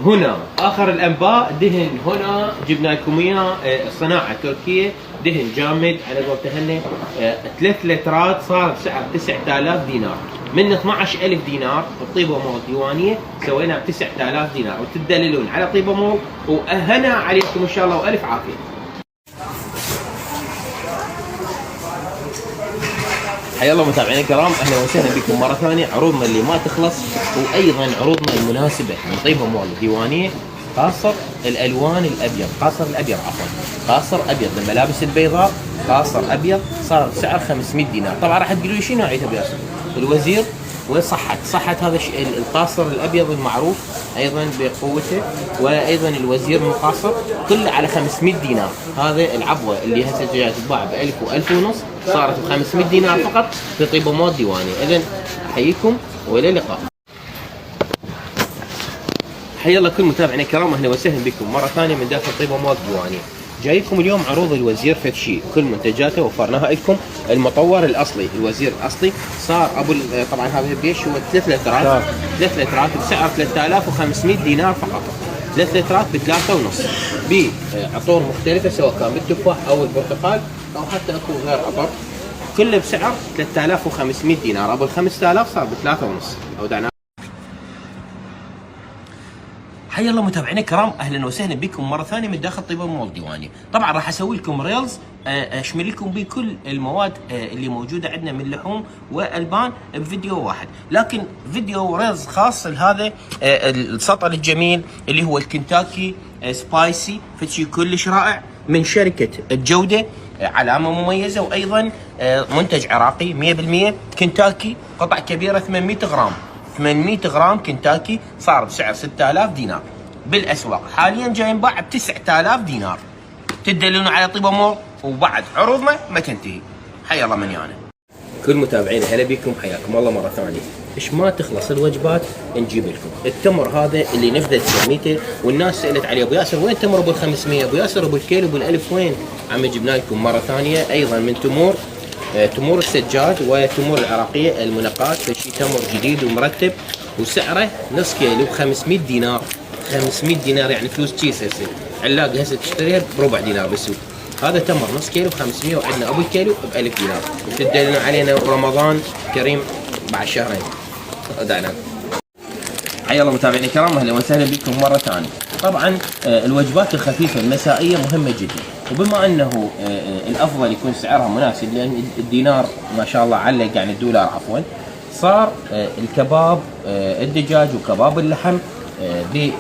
هنا اخر الانباء دهن هنا جبنا لكم اياه صناعه تركيه دهن جامد على قولتهن 3 لترات صار بسعر 9000 دينار من 12000 دينار بطيبه مول ديوانيه سويناها ب 9000 دينار وتدللون على طيبه مول واهنا عليكم ان شاء الله والف عافيه. حيا الله متابعينا الكرام، اهلا وسهلا بكم مره ثانيه. عروضنا اللي ما تخلص وايضا عروضنا المناسبه من طيبه مول ديوانيه، قاصر الالوان الابيض، قاصر الابيض عفوا، قاصر ابيض الملابس البيضاء، قاصر ابيض صار بسعر 500 دينار. طبعا راح تقولوا لي شنو نوعيته بياسر؟ الوزير وصحت هذا القاصر الابيض المعروف ايضا بقوته، وايضا الوزير المقاصر كله على 500 دينار. هذا العبوه اللي هسه جايه تتباع ب 1000 و1000 ونص صارت ب 500 دينار فقط في طيبه مول ديواني. اذا احييكم والى اللقاء. حيا الله كل متابعينا الكرام، اهلا وسهلا بكم مره ثانيه من داخل طيبه مول ديواني. جايكم اليوم عروض الوزير فد شيء، كل منتجاته وفرناها لكم. المطور الاصلي الوزير الاصلي صار طبعا هذا البيش هو 3 لترات، 3 لترات بسعر 3500 دينار فقط. 3 لترات ب 3.5 بعطور مختلفه سواء كان بالتفاح او البرتقال او حتى اكو غير عطر، كله بسعر 3500 دينار. ابو ال 5000 صار ب 3.5 او دعنا. حيا الله متابعينا الكرام، اهلا وسهلا بكم مره ثانيه من داخل طيبه مول ديواني. طبعا راح اسوي لكم ريلز اشمل لكم بكل المواد اللي موجوده عندنا من لحوم والبان بفيديو واحد، لكن فيديو ريلز خاص لهذا السطل الجميل اللي هو الكنتاكي سبايسي، فشي كلش رائع من شركه الجوده، علامه مميزه، وايضا منتج عراقي 100%. كنتاكي قطع كبيره 800 غرام، 800 غرام كنتاكي صار بسعر 6000 دينار. بالاسواق حاليا جاي ينباع ب 9000 دينار. تدلون على طيبه مول وبعد عروضنا ما تنتهي. حيا الله من يانا. كل متابعينا هلا بكم، حياكم الله مره ثانيه. ايش ما تخلص الوجبات نجيب لكم. التمر هذا اللي نفذت سميته والناس سالت عليه، ابو ياسر وين تمر ابو ال 500؟ ابو ياسر ابو الكيلو ابو ال1000 وين؟ عم جبنا لكم مره ثانيه ايضا من تمور السجاد وتمور العراقيه المنقات، فشي تمر جديد ومرتب وسعره نص كيلو ب 500 دينار. 500 دينار يعني فلوس كيس. هسه علاقه هسه تشتريها بربع دينار بالسوق. هذا تمر نص كيلو ب 500، وعندنا ابو الكيلو ب 1000 دينار. وتدلون علينا رمضان كريم بعد شهرين. دعنا. حيا الله متابعينا الكرام، اهلا وسهلا بكم مره ثانيه. طبعا الوجبات الخفيفه المسائيه مهمه جدا، وبما انه الافضل يكون سعرها مناسب لان الدينار ما شاء الله علق يعني الدولار عفوا، صار الكباب الدجاج وكباب اللحم ب